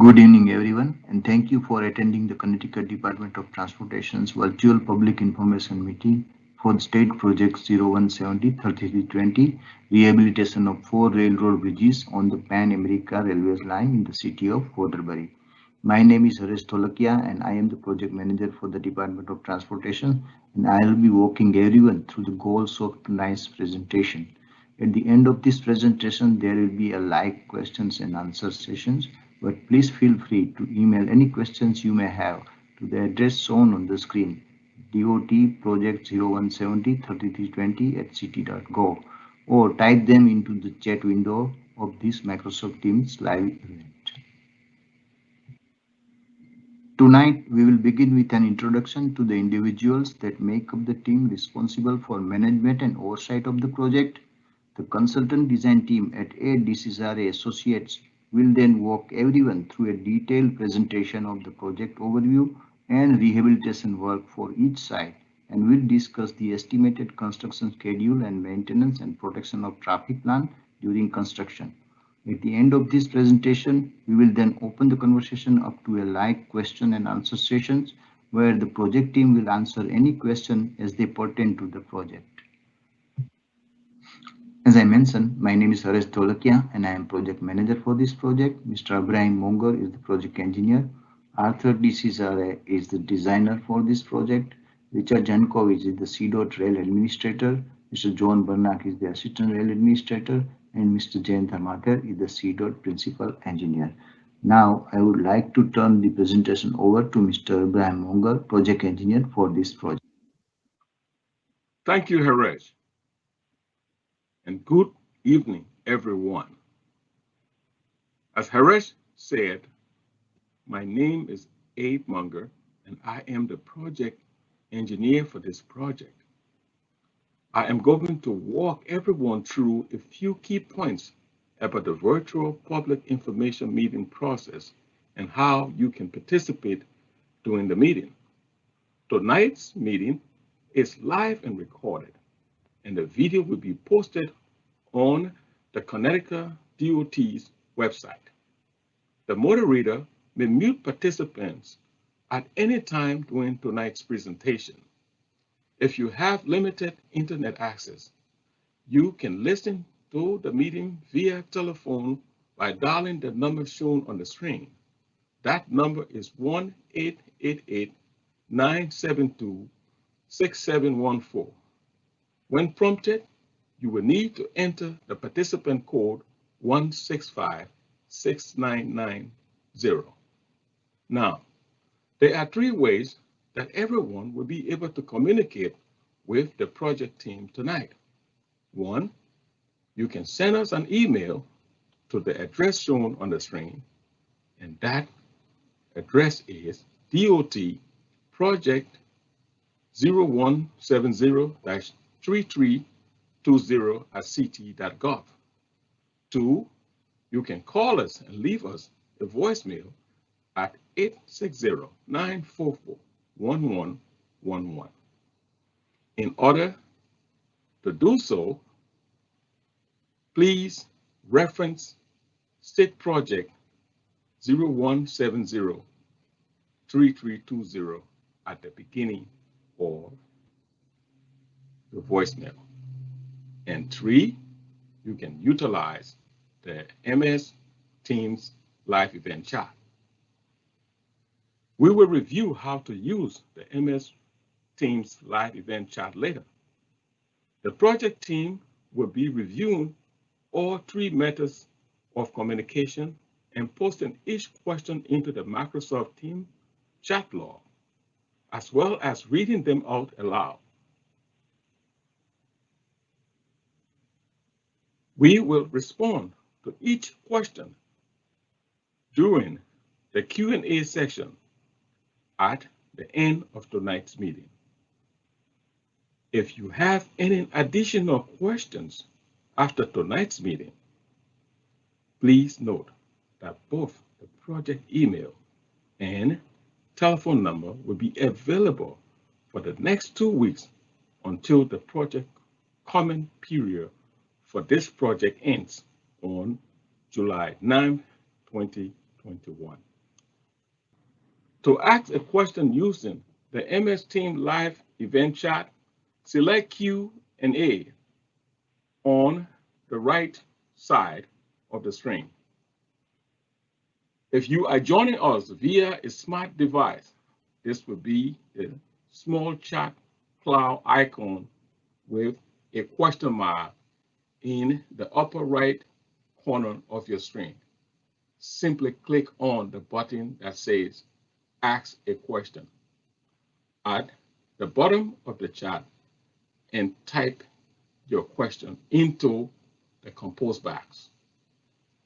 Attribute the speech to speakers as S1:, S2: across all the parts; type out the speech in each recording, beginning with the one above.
S1: Good evening, everyone, and thank you for attending the Connecticut Department of Transportation's virtual public information meeting for the State Project 0170-3320 rehabilitation of 4 railroad bridges on the Pan America Railways line in the city of Waterbury. My name is Harish Tholakia, and I am the project manager for the Department of Transportation, and I will be walking everyone through the goals of tonight's presentation. At the end of this presentation, there will be a live questions and answer sessions, but please feel free to email any questions you may have to the address shown on the screen, dotproject01703320@ct.gov, or type them into the chat window of this Microsoft Teams live event. Tonight, we will begin with an introduction to the individuals that make up the team responsible for management and oversight of the project. The consultant design team at ADCSRA Associates will then walk everyone through a detailed presentation of the project overview and rehabilitation work for each site, and will discuss the estimated construction schedule and maintenance and protection of traffic plan during construction. At the end of this presentation, we will then open the conversation up to a live question and answer sessions where the project team will answer any question as they pertain to the project. As I mentioned, my name is Harish Dholakia and I am project manager for this project. Mr. Ibrahim Monger is the project engineer. Arthur D'Cesare is the designer for this project. Richard Jankovic is the CDOT rail administrator. Mr. John Bernack is the assistant rail administrator, and Mr. Jayant Dharmakar is the CDOT principal engineer. Now, I would like to turn the presentation over to Mr. Ibrahim Monger, project engineer for this project.
S2: Thank you, Harish, and good evening, everyone. As Harish said, my name is Abe Munger, and I am the project engineer for this project. I am going to walk everyone through a few key points about the virtual public information meeting process and how you can participate during the meeting. Tonight's meeting is live and recorded, and the video will be posted on the Connecticut DOT's website. The moderator may mute participants at any time during tonight's presentation. If you have limited internet access, you can listen to the meeting via telephone by dialing the number shown on the screen. That number is 1-888-972-6714. When prompted, you will need to enter the participant code 165690. Now, there are 3 ways that everyone will be able to communicate with the project team tonight. 1, you can send us an email to the address shown on the screen, and that address is dotproject0170-3320@ct.gov. 2, you can call us and leave us a voicemail at 860-944-1111. In order to do so, please reference State Project 0170-3320 at the beginning of the voicemail. And 3, you can utilize the MS Teams live event chat. We will review how to use the MS Teams live event chat later. The project team will be reviewing all 3 methods of communication and posting each question into the Microsoft Teams chat log, as well as reading them out aloud. We will respond to each question during the Q&A section at the end of tonight's meeting. If you have any additional questions after tonight's meeting, please note that both the project email and telephone number will be available for the next 2 weeks until the project comment period for this project ends on July 9, 2021. To ask a question using the MS Team Live event chat, select Q&A on the right side of the screen. If you are joining us via a smart device, this will be the small chat cloud icon with a question mark in the upper right corner of your screen. Simply click on the button that says Ask a Question at the bottom of the chat and type your question into the compose box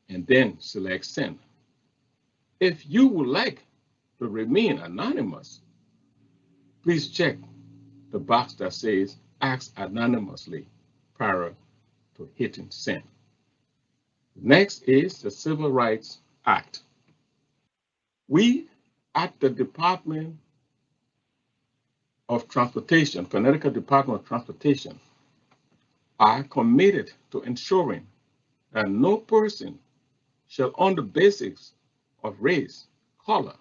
S2: and then select Send. If you would like to remain anonymous, please check the box that says Ask Anonymously prior to hitting Send. Next is the Civil Rights Act. We at the Department of Transportation, Connecticut Department of Transportation, are committed to ensuring that no person shall, on the basis of race, color,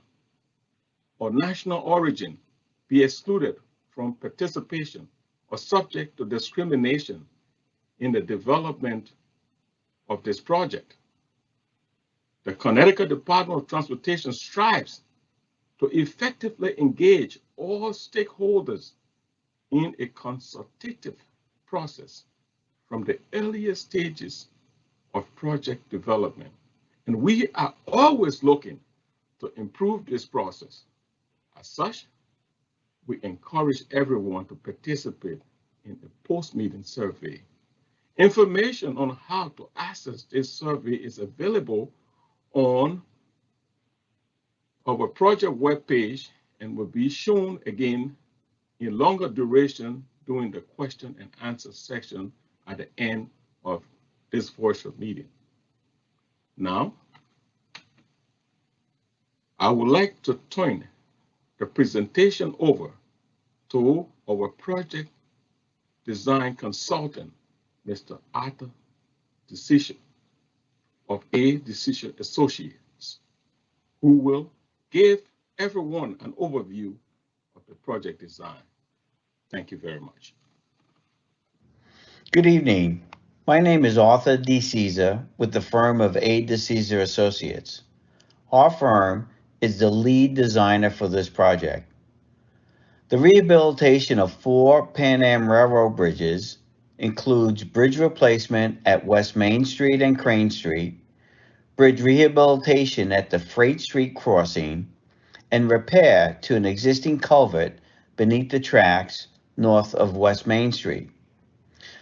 S2: or national origin, be excluded from participation or subject to discrimination in the development of this project. The Connecticut Department of Transportation strives to effectively engage all stakeholders in a consultative process from the earliest stages of project development. And we are always looking to improve this process. As such, we encourage everyone to participate in a post-meeting survey. Information on how to access this survey is available on our project webpage and will be shown again in longer duration during the question and answer section at the end of this virtual meeting. Now, I would like to turn the presentation over to our project design consultant, Mr. Arthur Decision of A Decision Associates, who will give everyone an overview of the project design. Thank you very much.
S3: Good evening. My name is Arthur D. Caesar with the firm of A. DeCesar Associates. Our firm is the lead designer for this project. The rehabilitation of 4 Pan Am Railroad bridges includes bridge replacement at West Main Street and Crane Street, bridge rehabilitation at the Freight Street crossing, and repair to an existing culvert beneath the tracks north of West Main Street.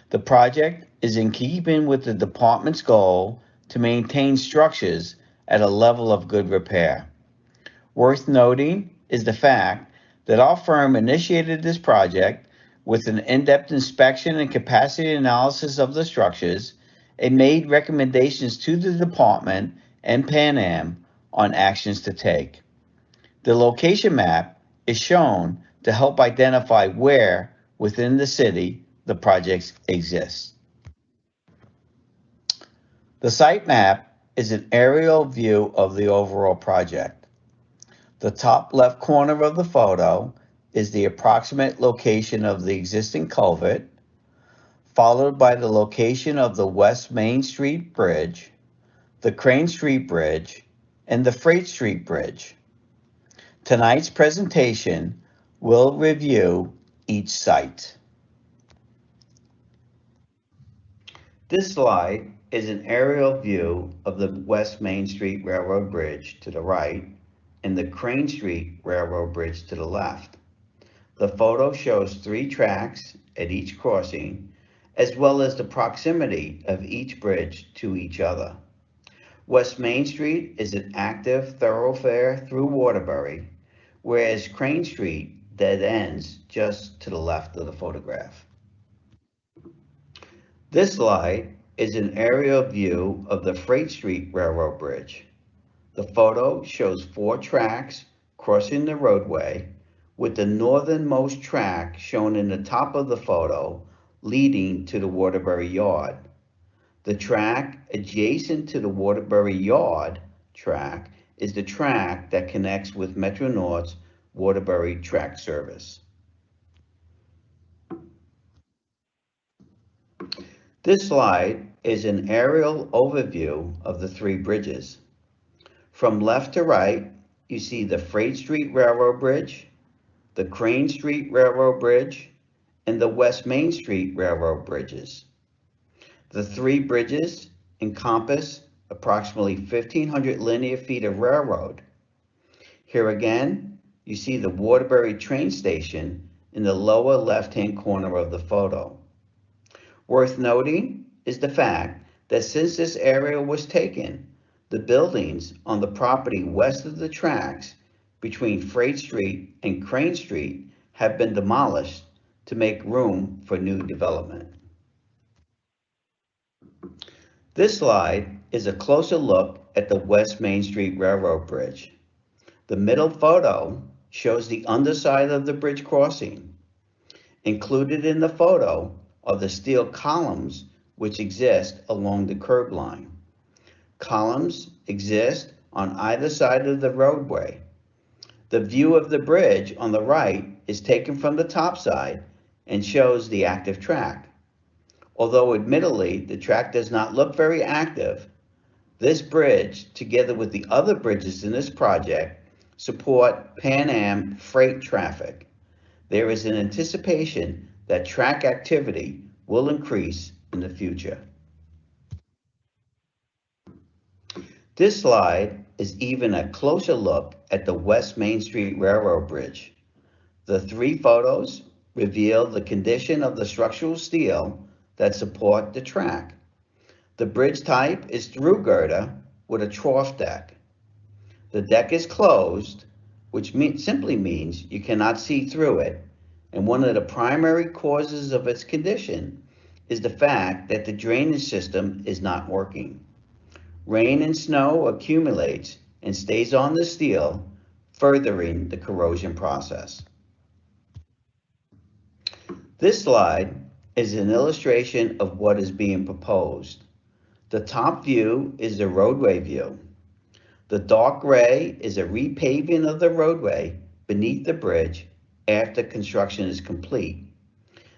S3: The project is in keeping with the department's goal to maintain structures at a level of good repair. Worth noting is the fact that our firm initiated this project with an in-depth inspection and capacity analysis of the structures and made recommendations to the department and Pan Am on actions to take. The location map is shown to help identify where within the city the projects exist. The site map is an aerial view of the overall project. The top left corner of the photo is the approximate location of the existing culvert, followed by the location of the West Main Street Bridge, the Crane Street Bridge, and the Freight Street Bridge. Tonight's presentation will review each site. This slide is an aerial view of the West Main Street Railroad Bridge to the right and the Crane Street Railroad Bridge to the left. The photo shows 3 tracks at each crossing, as well as the proximity of each bridge to each other. West Main Street is an active thoroughfare through Waterbury, whereas Crane Street dead ends just to the left of the photograph. This slide is an aerial view of the Freight Street Railroad Bridge. The photo shows 4 tracks crossing the roadway, with the northernmost track shown in the top of the photo leading to the Waterbury Yard. The track adjacent to the Waterbury Yard track is the track that connects with Metro North's Waterbury track service. This slide is an aerial overview of the three bridges. From left to right, you see the Freight Street Railroad Bridge, the Crane Street Railroad Bridge, and the West Main Street Railroad bridges. The three bridges encompass approximately 1,500 linear feet of railroad. Here again, you see the Waterbury train station in the lower left-hand corner of the photo. Worth noting is the fact that since this area was taken, the buildings on the property west of the tracks between Freight Street and Crane Street have been demolished to make room for new development. This slide is a closer look at the West Main Street Railroad Bridge. The middle photo shows the underside of the bridge crossing. Included in the photo are the steel columns which exist along the curb line. Columns exist on either side of the roadway. The view of the bridge on the right is taken from the top side and shows the active track. Although admittedly the track does not look very active, this bridge, together with the other bridges in this project, support Pan Am freight traffic. There is an anticipation that track activity will increase in the future. This slide is even a closer look at the West Main Street Railroad Bridge. The three photos reveal the condition of the structural steel that support the track. The bridge type is through girder with a trough deck. The deck is closed, which simply means you cannot see through it, and one of the primary causes of its condition is the fact that the drainage system is not working. Rain and snow accumulates and stays on the steel, furthering the corrosion process. This slide is an illustration of what is being proposed. The top view is the roadway view. The dark gray is a repaving of the roadway beneath the bridge after construction is complete.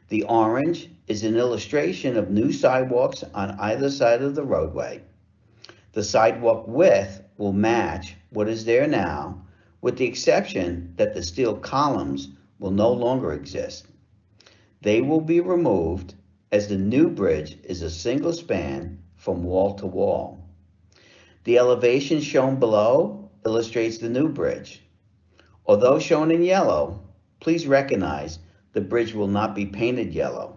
S3: The orange is an illustration of new sidewalks on either side of the roadway. The sidewalk width will match what is there now, with the exception that the steel columns will no longer exist. They will be removed as the new bridge is a single span from wall to wall. The elevation shown below illustrates the new bridge. Although shown in yellow, please recognize the bridge will not be painted yellow.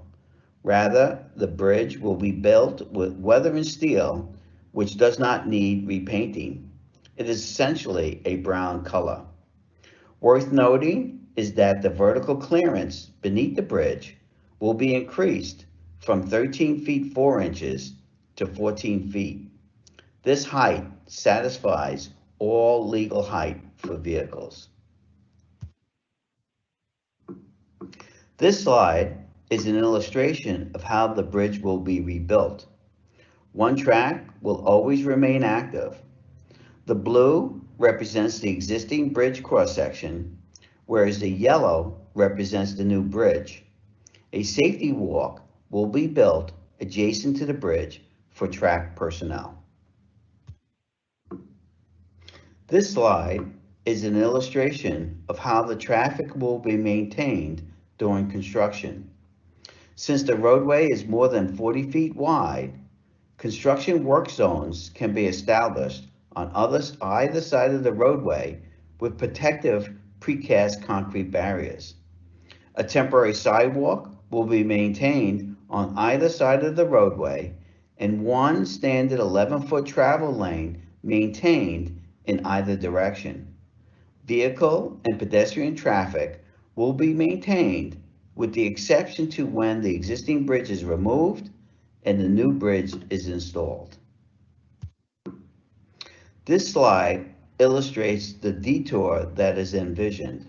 S3: Rather, the bridge will be built with weather and steel, which does not need repainting. It is essentially a brown color. Worth noting is that the vertical clearance beneath the bridge will be increased from 13 feet 4 inches to 14 feet. This height satisfies all legal height for vehicles. This slide is an illustration of how the bridge will be rebuilt. One track will always remain active. The blue represents the existing bridge cross-section, whereas the yellow represents the new bridge. A safety walk will be built adjacent to the bridge for track personnel. This slide is an illustration of how the traffic will be maintained during construction. Since the roadway is more than 40 feet wide, construction work zones can be established on either side of the roadway with protective precast concrete barriers. A temporary sidewalk will be maintained on either side of the roadway and one standard 11-foot travel lane maintained in either direction. Vehicle and pedestrian traffic will be maintained with the exception to when the existing bridge is removed and the new bridge is installed. This slide illustrates the detour that is envisioned.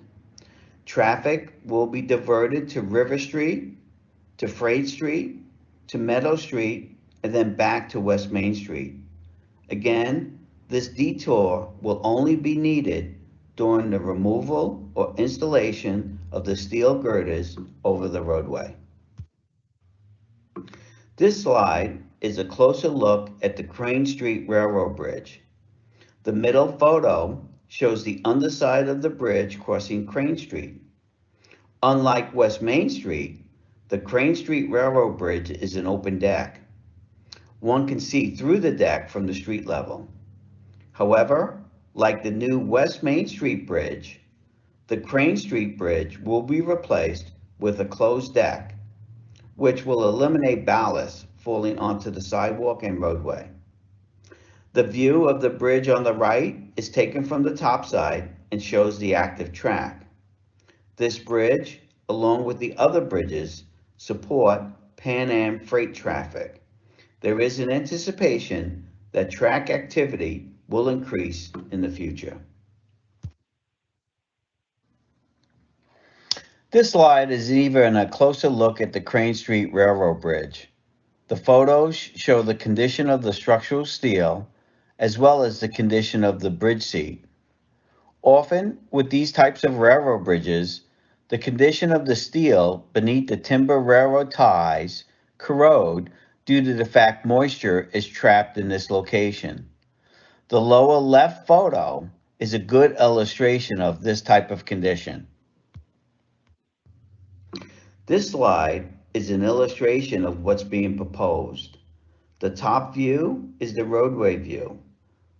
S3: Traffic will be diverted to River Street, to Freight Street, to Meadow Street, and then back to West Main Street. Again, This detour will only be needed during the removal or installation of the steel girders over the roadway. This slide is a closer look at the Crane Street Railroad Bridge. The middle photo shows the underside of the bridge crossing Crane Street. Unlike West Main Street, the Crane Street Railroad Bridge is an open deck. One can see through the deck from the street level. However, like the new West Main Street Bridge, the Crane Street Bridge will be replaced with a closed deck, which will eliminate ballast falling onto the sidewalk and roadway. The view of the bridge on the right is taken from the top side and shows the active track. This bridge, along with the other bridges, support Pan Am freight traffic. There is an anticipation that track activity will increase in the future. This slide is even a closer look at the Crane Street Railroad Bridge. The photos show the condition of the structural steel as well as the condition of the bridge seat. Often, with these types of railroad bridges, the condition of the steel beneath the timber railroad ties corrode due to the fact moisture is trapped in this location. The lower left photo is a good illustration of this type of condition. This slide is an illustration of what's being proposed. The top view is the roadway view.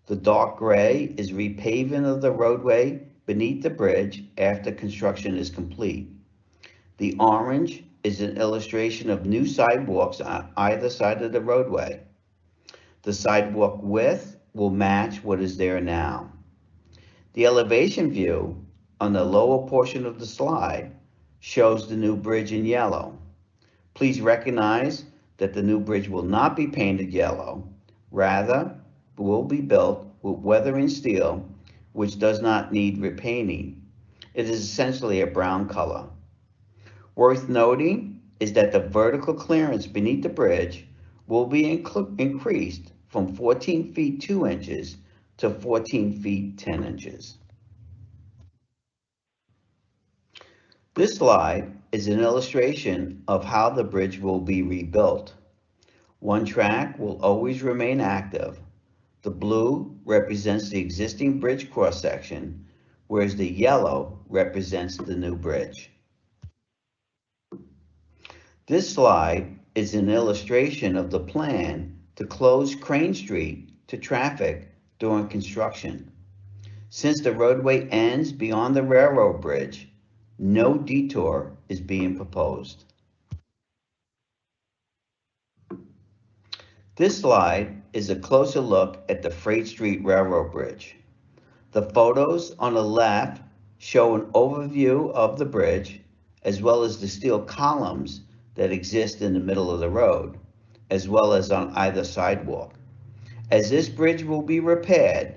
S3: The dark gray is repaving of the roadway beneath the bridge after construction is complete. The orange is an illustration of new sidewalks on either side of the roadway. The sidewalk width will match what is there now. The elevation view on the lower portion of the slide shows the new bridge in yellow. Please recognize that the new bridge will not be painted yellow. Rather, it will be built with weathering steel, which does not need repainting. It is essentially a brown color. Worth noting is that the vertical clearance beneath the bridge will be increased from 14 feet 2 inches to 14 feet 10 inches. This slide is an illustration of how the bridge will be rebuilt. One track will always remain active. The blue represents the existing bridge cross-section, whereas the yellow represents the new bridge. This slide is an illustration of the plan to close Crane Street to traffic during construction. Since the roadway ends beyond the railroad bridge, no detour is being proposed. This slide is a closer look at the Freight Street Railroad Bridge. The photos on the left show an overview of the bridge, as well as the steel columns that exist in the middle of the road, as well as on either sidewalk. As this bridge will be repaired,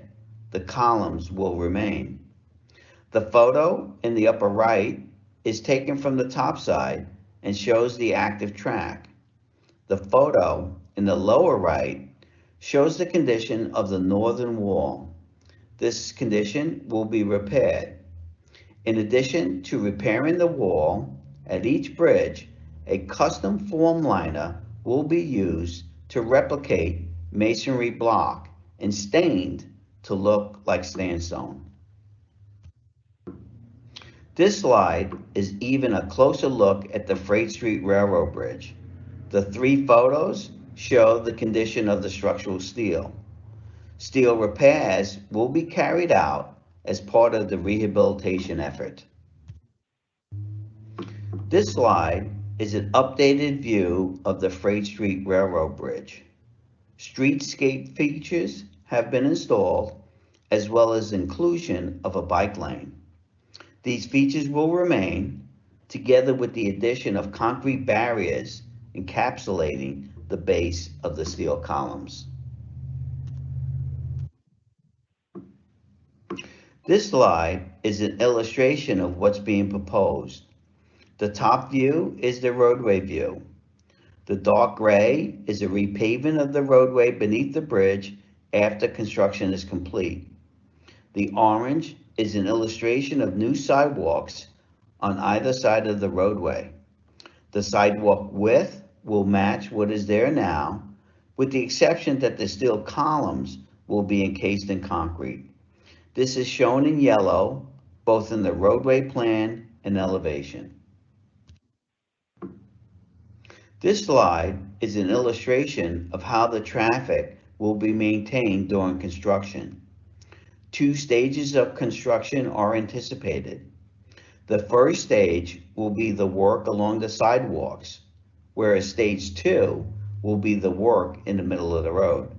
S3: the columns will remain. The photo in the upper right is taken from the top side and shows the active track. The photo in the lower right shows the condition of the northern wall. This condition will be repaired. In addition to repairing the wall, at each bridge, a custom form liner will be used to replicate masonry block and stained to look like sandstone. This slide is even a closer look at the Freight Street Railroad Bridge. The three photos show the condition of the structural steel. Steel repairs will be carried out as part of the rehabilitation effort. This slide is an updated view of the Freight Street Railroad Bridge. Streetscape features have been installed, as well as inclusion of a bike lane. These features will remain, together with the addition of concrete barriers encapsulating the base of the steel columns. This slide is an illustration of what's being proposed. The top view is the roadway view. The dark gray is a repaving of the roadway beneath the bridge after construction is complete. The orange is an illustration of new sidewalks on either side of the roadway. The sidewalk width will match what is there now, with the exception that the steel columns will be encased in concrete. This is shown in yellow, both in the roadway plan and elevation. This slide is an illustration of how the traffic will be maintained during construction. 2 stages of construction are anticipated. The first stage will be the work along the sidewalks, whereas stage 2 will be the work in the middle of the road.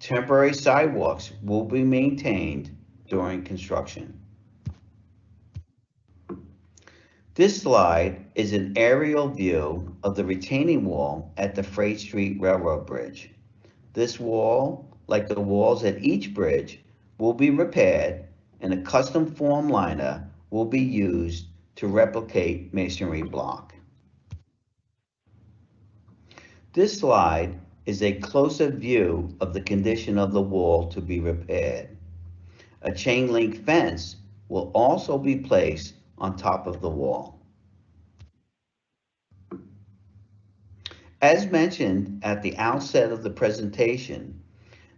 S3: Temporary sidewalks will be maintained during construction. This slide is an aerial view of the retaining wall at the Freight Street Railroad Bridge. This wall, like the walls at each bridge, will be repaired, and a custom form liner will be used to replicate masonry block. This slide is a closer view of the condition of the wall to be repaired. A chain link fence will also be placed on top of the wall. As mentioned at the outset of the presentation,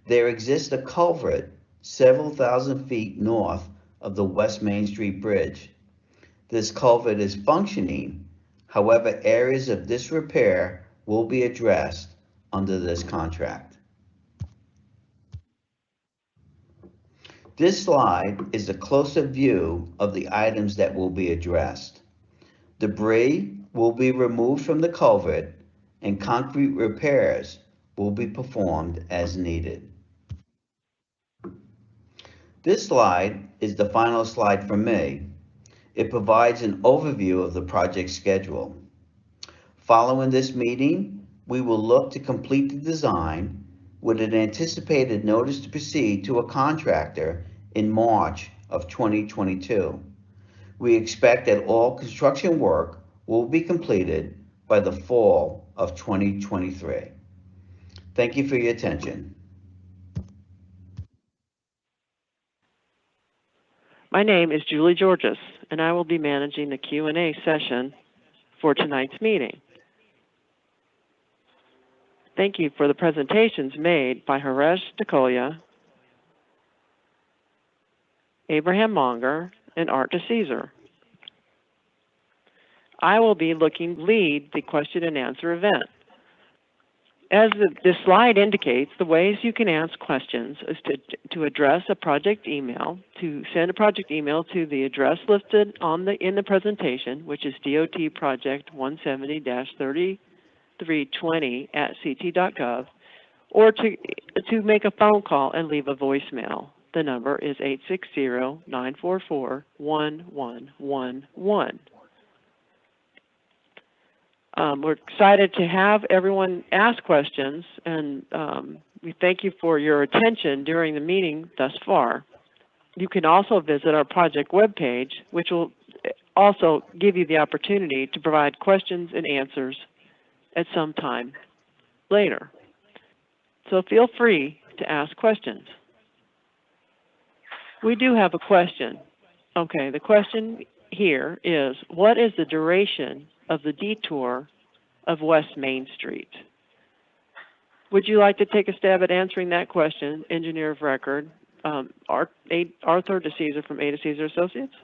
S3: there exists a culvert several thousand feet north of the West Main Street Bridge. This culvert is functioning, however, areas of disrepair will be addressed under this contract. This slide is a closer view of the items that will be addressed. Debris will be removed from the culvert, and concrete repairs will be performed as needed. This slide is the final slide from me. It provides an overview of the project schedule. Following this meeting, we will look to complete the design with an anticipated notice to proceed to a contractor in March of 2022. We expect that all construction work will be completed by the fall of 2023. Thank you for your attention.
S4: My name is Julie Georges, and I will be managing the Q&A session for tonight's meeting. Thank you for the presentations made by Haresh Dakolia, Abraham Monger, and Art DeCesar. I will be lead the question and answer event. As this slide indicates, the ways you can ask questions is to address a project email, to send a project email to the address listed in the presentation, which is DOT Project 170-3320@ct.gov, or to make a phone call and leave a voicemail. The number is 860-944-1111. We're excited to have everyone ask questions, and we thank you for your attention during the meeting thus far. You can also visit our project webpage, which will also give you the opportunity to provide questions and answers at some time later. So feel free to ask questions. We do have a question. Okay, the question here is, what is the duration of the detour of West Main Street? Would you like to take a stab at answering that question, Engineer of Record, Arthur DeCesar from A. DeCesar Associates?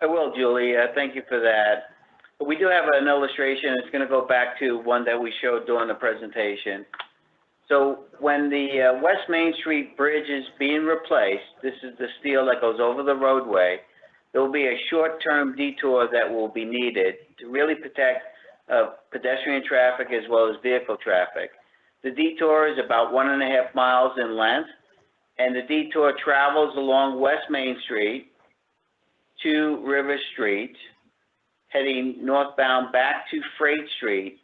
S5: I will, Julie. Thank you for that. We do have an illustration. It's going to go back to one that we showed during the presentation. So when the West Main Street Bridge is being replaced, this is the steel that goes over the roadway, there will be a short-term detour that will be needed to really protect pedestrian traffic as well as vehicle traffic. The detour is about 1.5 miles in length, and the detour travels along West Main Street to River Street, heading northbound back to Freight Street,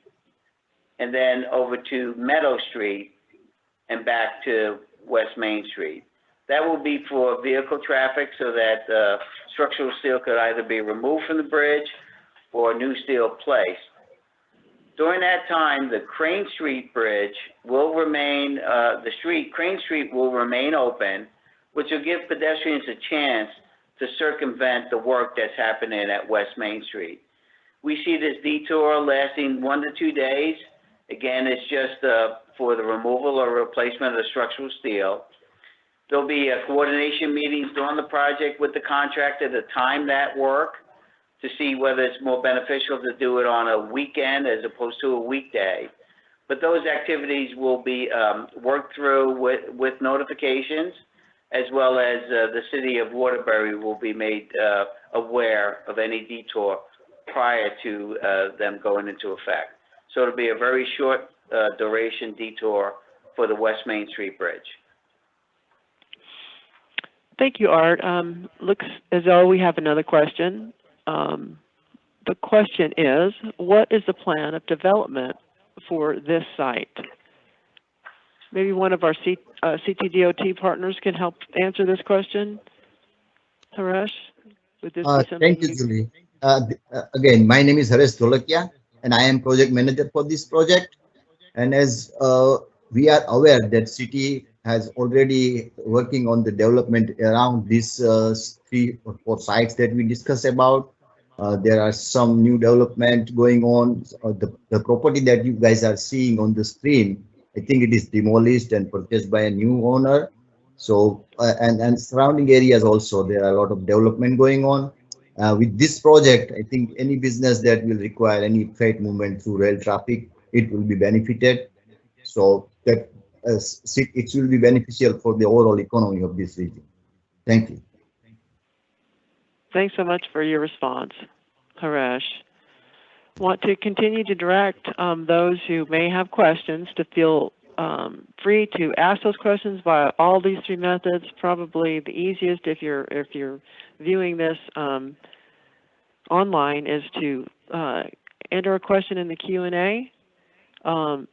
S5: and then over to Meadow Street and back to West Main Street. That will be for vehicle traffic so that structural steel could either be removed from the bridge or new steel placed. During that time, the Crane Street Bridge will remain, Crane Street will remain open, which will give pedestrians a chance to circumvent the work that's happening at West Main Street. We see this detour lasting 1 to 2 days. Again, it's just for the removal or replacement of the structural steel. There'll be coordination meetings during the project with the contractor to time that work to see whether it's more beneficial to do it on a weekend as opposed to a weekday. But those activities will be worked through with notifications, as well as the city of Waterbury will be made aware of any detour prior to them going into effect. So it'll be a very short duration detour for the West Main Street Bridge.
S4: Thank you, Art. Looks as though we have another question. The question is, what is the plan of development for this site? Maybe one of our CTDOT partners can help answer this question. Haresh, would this be something?
S1: Thank you, Julie. Again, my name is Haresh Dholakia, and I am project manager for this project. And as we are aware that city has already working on the development around these 3 or 4 sites that we discussed about. There are some new development going on. The property that you guys are seeing on the screen, I think it is demolished and purchased by a new owner. So, and surrounding areas also, there are a lot of development going on. With this project, I think any business that will require any freight movement through rail traffic, it will be benefited. So that it will be beneficial for the overall economy of this region. Thank you.
S4: Thanks so much for your response, Haresh. Want to continue to direct those who may have questions to feel free to ask those questions via all these 3 methods. Probably the easiest if you're viewing this online is to enter a question in the Q&A.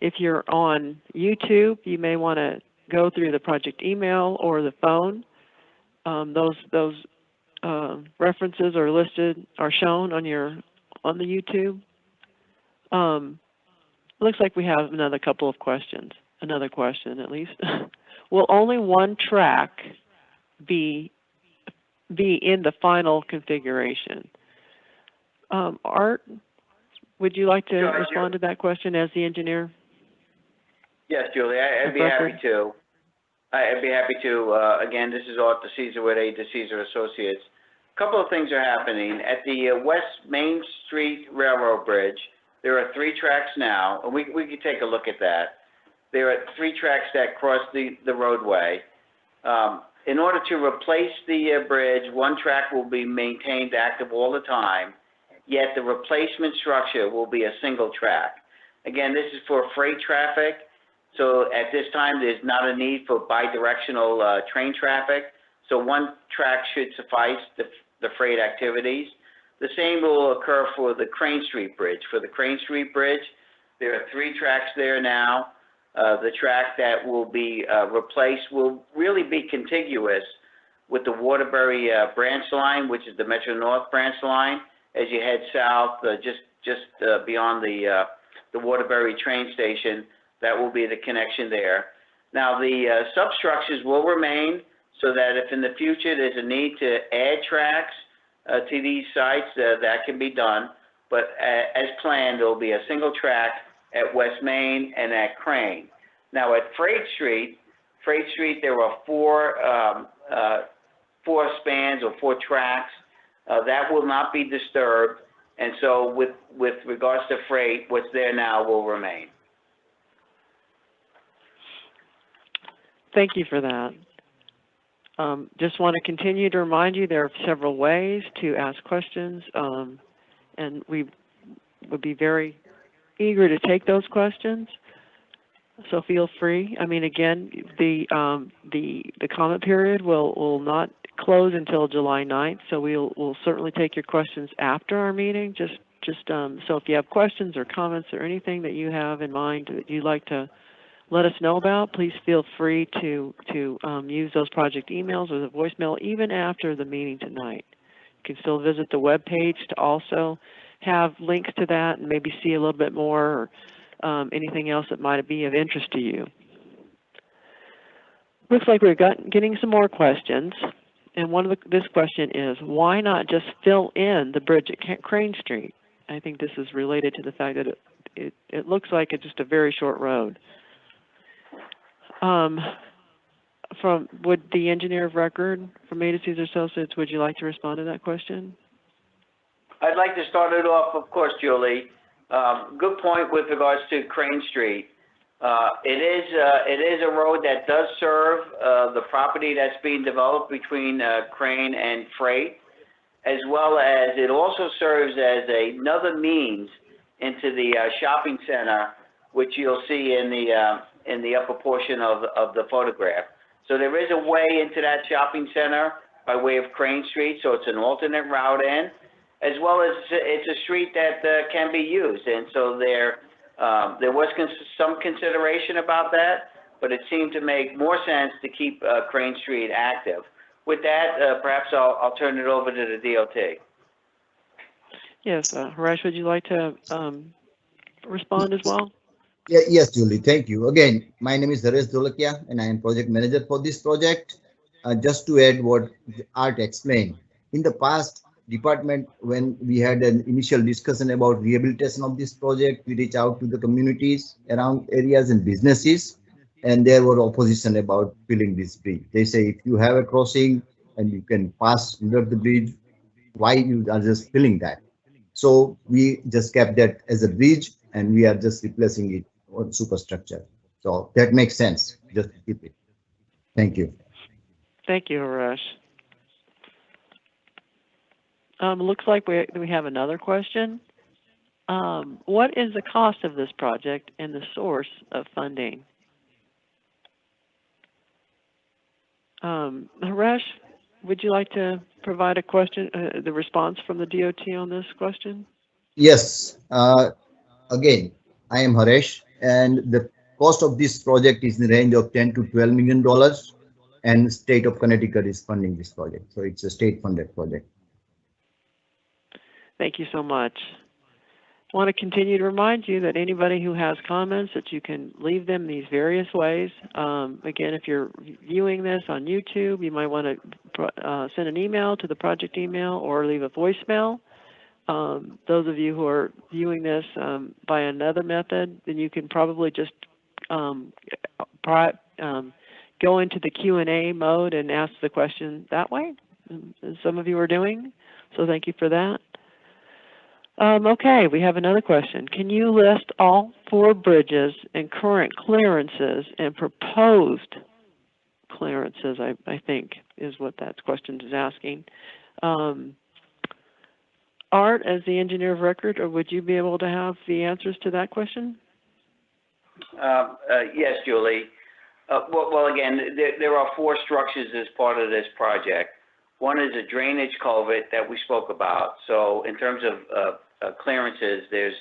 S4: If you're on YouTube, you may want to go through the project email or the phone. Those references are listed, are shown on the YouTube. Looks like we have another couple of questions. Another question, at least. Will only one track be in the final configuration? Art, would you like to respond to that question as the engineer?
S5: Yes, Julie, I'd be happy to. I'd be happy to. Again, this is Art DeCesar with A. DeCesar Associates. A couple of things are happening. At the West Main Street Railroad Bridge, there are 3 tracks now, and we can take a look at that. There are 3 tracks that cross the roadway. In order to replace the bridge, 1 track will be maintained active all the time, yet the replacement structure will be a single track. Again, this is for freight traffic, so at this time there's not a need for bidirectional train traffic, so 1 track should suffice the freight activities. The same will occur for the Crane Street Bridge. For the Crane Street Bridge, there are 3 tracks there now. The track that will be replaced will really be contiguous with the Waterbury branch line, which is the Metro North branch line. As you head south, just beyond the Waterbury train station, that will be the connection there. Now, the substructures will remain so that if in the future there's a need to add tracks to these sites, that can be done. But as planned, there will be a single track at West Main and at Crane. Now, at Freight Street, there are 4 spans or 4 tracks. That will not be disturbed, and so with regards to freight, what's there now will remain.
S4: Thank you for that. Just want to continue to remind you there are several ways to ask questions, and we would be very eager to take those questions. So feel free. I mean, again, the comment period will not close until July 9th, so we'll certainly take your questions after our meeting. So if you have questions or comments or anything that you have in mind that you'd like to let us know about, please feel free to use those project emails or the voicemail even after the meeting tonight. You can still visit the web page to also have links to that and maybe see a little bit more, or anything else that might be of interest to you. Looks like we're getting some more questions. And this question is, why not just fill in the bridge at Crane Street? I think this is related to the fact that it looks like it's just a very short road. Would the engineer of record from A to Caesar Associates, would you like to respond to that question?
S5: I'd like to start it off, of course, Julie. Good point with regards to Crane Street. It is a road that does serve the property that's being developed between Crane and Freight, as well as it also serves as another means into the shopping center, which you'll see in the upper portion of the photograph. So there is a way into that shopping center by way of Crane Street, so it's an alternate route in, as well as it's a street that can be used. And so there was some consideration about that, but it seemed to make more sense to keep Crane Street active. With that, perhaps I'll turn it over to the DOT.
S4: Yes, Haresh, would you like to respond as well?
S1: Yeah, yes, Julie, thank you. Again, my name is Haresh Dholakia, and I am project manager for this project. Just to add what Art explained, in the past department, when we had an initial discussion about rehabilitation of this project, we reached out to the communities around areas and businesses, and there were opposition about filling this bridge. They say if you have a crossing and you can pass under the bridge, why you are just filling that? So we just kept that as a bridge, and we are just replacing it on superstructure. So that makes sense. Just keep it. Thank you.
S4: Thank you, Haresh. Looks like we have another question. What is the cost of this project and the source of funding? Haresh, would you like to provide a question, the response from the DOT on this question?
S1: Yes. Again, I am Haresh, and the cost of this project is in the range of $10 to $12 million, and state of Connecticut is funding this project. So it's a state-funded project.
S4: Thank you so much. I want to continue to remind you that anybody who has comments, that you can leave them these various ways. Again, if you're viewing this on YouTube, you might want to send an email to the project email or leave a voicemail. Those of you who are viewing this by another method, then you can probably just go into the Q&A mode and ask the question that way, as some of you are doing. So thank you for that. Okay, we have another question. Can you list all 4 bridges and current clearances and proposed clearances, I think is what that question is asking. Art, as the engineer of record, or would you be able to have the answers to that question?
S5: Yes, Julie. Well, again, there are 4 structures as part of this project. One is a drainage culvert that we spoke about. So in terms of clearances, there's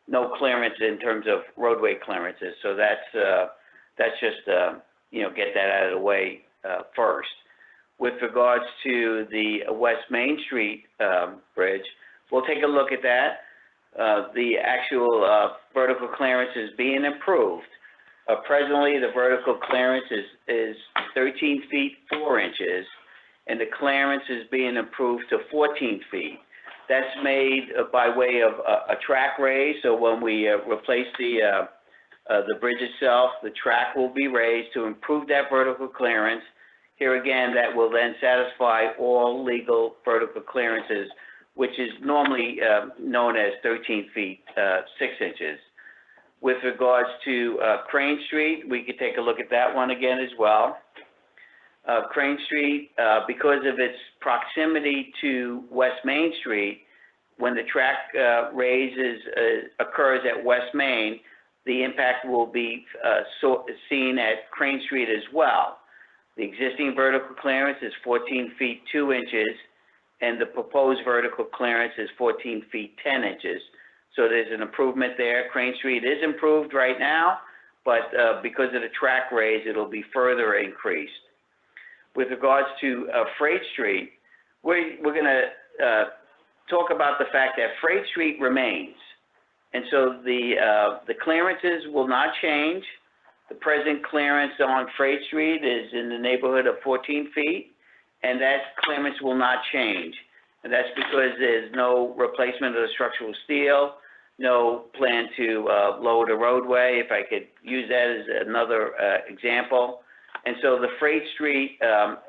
S5: no clearance in terms of roadway clearances. So that's just get that out of the way first. With regards to the West Main Street bridge, we'll take a look at that. The actual vertical clearance is being improved. Presently, the vertical clearance is 13 feet 4 inches, and the clearance is being improved to 14 feet. That's made by way of a track raise. So when we replace the bridge itself, the track will be raised to improve that vertical clearance. Here again, that will then satisfy all legal vertical clearances, which is normally known as 13 feet 6 inches. With regards to Crane Street, we could take a look at that one again as well. Crane Street, because of its proximity to West Main Street, when the track raise occurs at West Main, the impact will be seen at Crane Street as well. The existing vertical clearance is 14 feet 2 inches, and the proposed vertical clearance is 14 feet 10 inches. So there's an improvement there. Crane Street is improved right now, but because of the track raise, it'll be further increased. With regards to Freight Street, we're going to talk about the fact that Freight Street remains. And so the clearances will not change. The present clearance on Freight Street is in the neighborhood of 14 feet, and that clearance will not change. And that's because there's no replacement of the structural steel, no plan to lower the roadway, if I could use that as another example. And so the Freight Street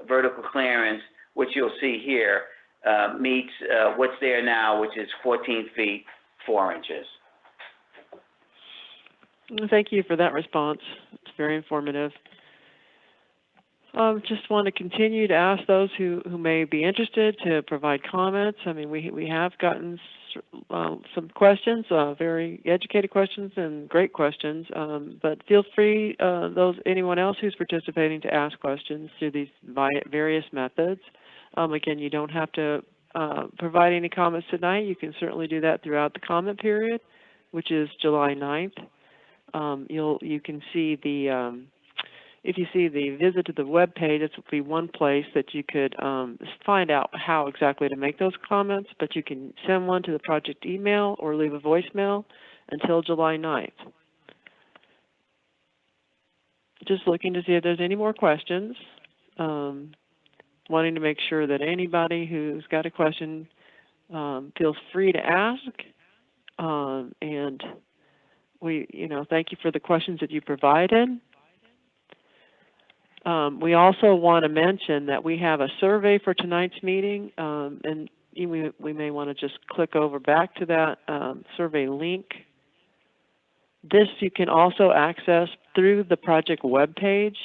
S5: vertical clearance, which you'll see here, meets what's there now, which is 14 feet, 4 inches.
S4: Thank you for that response. It's very informative. Just want to continue to ask those who may be interested to provide comments. I mean, we have gotten some questions, very educated questions and great questions, but feel free, anyone else who's participating, to ask questions through these various methods. Again, you don't have to provide any comments tonight. You can certainly do that throughout the comment period, which is July 9th. You can see the if you see the visit to the web page, this will be one place that you could find out how exactly to make those comments, but you can send one to the project email or leave a voicemail until July 9th. Just looking to see if there's any more questions. Wanting to make sure that anybody who's got a question feels free to ask, and we, thank you for the questions that you provided. We also want to mention that we have a survey for tonight's meeting, and we may want to just click over back to that survey link. This you can also access through the project webpage.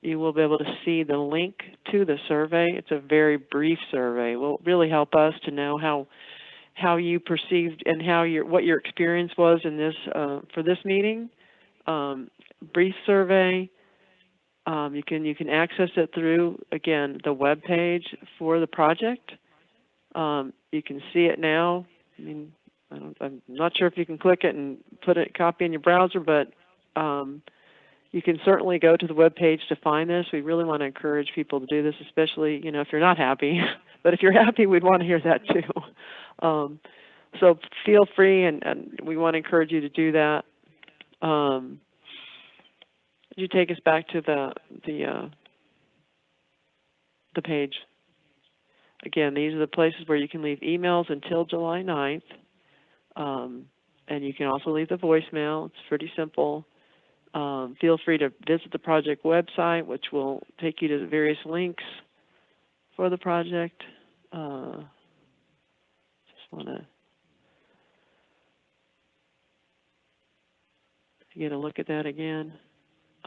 S4: You will be able to see the link to the survey. It's a very brief survey. It will really help us to know how you perceived and what your experience was in this for this meeting. Brief survey. You can access it through, again, the web page for the project. You can see it now. I mean, I'm not sure if you can click it and put a copy in your browser, but you can certainly go to the web page to find this. We really want to encourage people to do this, especially if you're not happy. But if you're happy, we'd want to hear that too. So feel free, and we want to encourage you to do that. You take us back to the page. Again, these are the places where you can leave emails until July 9th. And you can also leave the voicemail. It's pretty simple. Feel free to visit the project website, which will take you to the various links for the project. Just want to get a look at that again.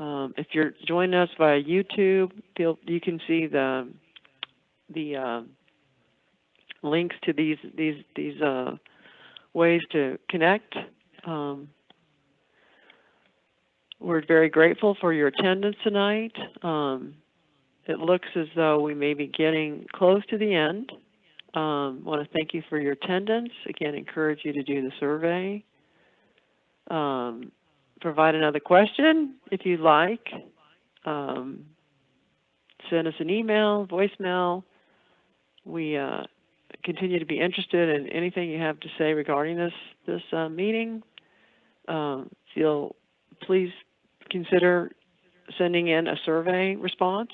S4: If you're joining us via YouTube, you can see the links to these ways to connect. We're very grateful for your attendance tonight. It looks as though we may be getting close to the end. Want to thank you for your attendance. Again, encourage you to do the survey. Provide another question if you'd like. Send us an email, voicemail. We continue to be interested in anything you have to say regarding this meeting. Please consider sending in a survey response.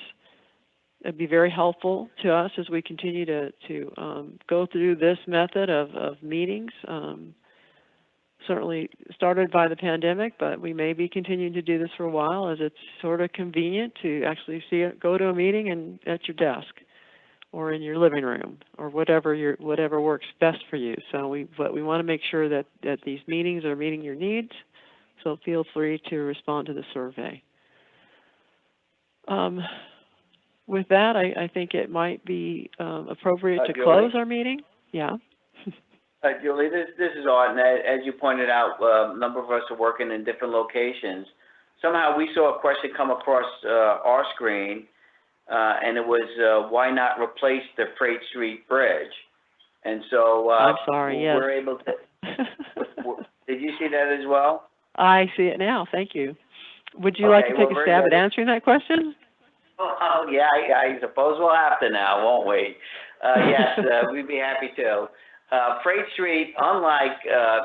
S4: It'd be very helpful to us as we continue to go through this method of meetings. Certainly started by the pandemic, but we may be continuing to do this for a while, as it's sort of convenient to actually go to a meeting and at your desk or in your living room or whatever works best for you. But we want to make sure that these meetings are meeting your needs. So feel free to respond to the survey. With that, I think it might be appropriate to close our meeting. Yeah.
S5: Julie, this is Art, and as you pointed out, a number of us are working in different locations. Somehow we saw a question come across our screen, and it was why not replace the Freight Street Bridge? And so
S4: I'm sorry, yes.
S5: We're able to. Did you see that as well?
S4: I see it now. Thank you. Would you like to take a stab at answering that question?
S5: Oh yeah, I suppose we'll have to now, won't we? Yes, we'd be happy to. Freight Street, unlike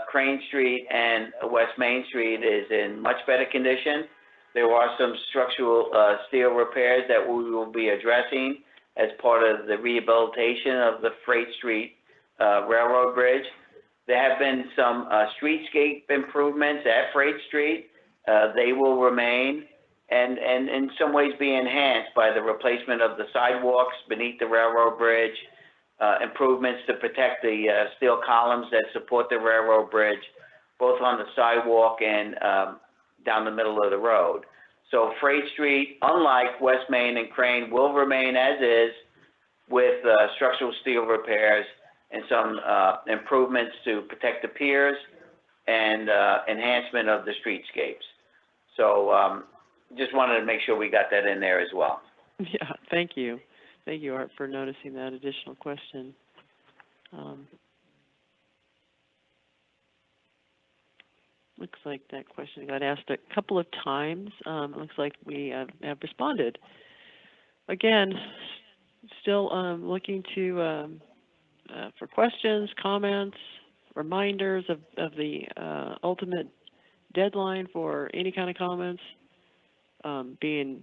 S5: Crane Street and West Main Street, is in much better condition. There are some structural steel repairs that we will be addressing as part of the rehabilitation of the Freight Street Railroad Bridge. There have been some streetscape improvements at Freight Street. They will remain and in some ways be enhanced by the replacement of the sidewalks beneath the railroad bridge, improvements to protect the steel columns that support the railroad bridge, both on the sidewalk and down the middle of the road. So Freight Street, unlike West Main and Crane, will remain as is with structural steel repairs and some improvements to protect the piers and enhancement of the streetscapes. So just wanted to make sure we got that in there as well.
S4: Yeah, thank you. Thank you, Art, for noticing that additional question. Looks like that question got asked a couple of times. Looks like we have responded. Again, still looking to for questions, comments, reminders of the ultimate deadline for any kind of comments being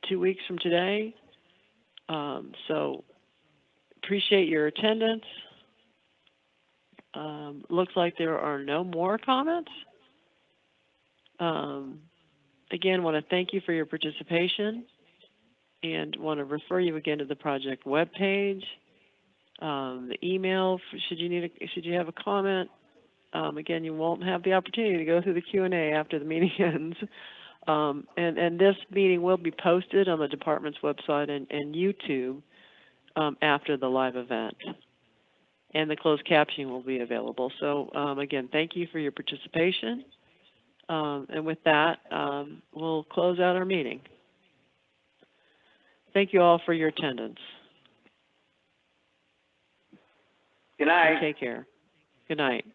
S4: 2 weeks from today. So appreciate your attendance. Looks like there are no more comments. Again, want to thank you for your participation and want to refer you again to the project webpage, the email should you have a comment. Again, you won't have the opportunity to go through the Q&A after the meeting ends. And this meeting will be posted on the department's website and YouTube after the live event. And the closed captioning will be available. So again, thank you for your participation. And with that, we'll close out our meeting. Thank you all for your attendance.
S5: Good night.
S4: Take care. Good night.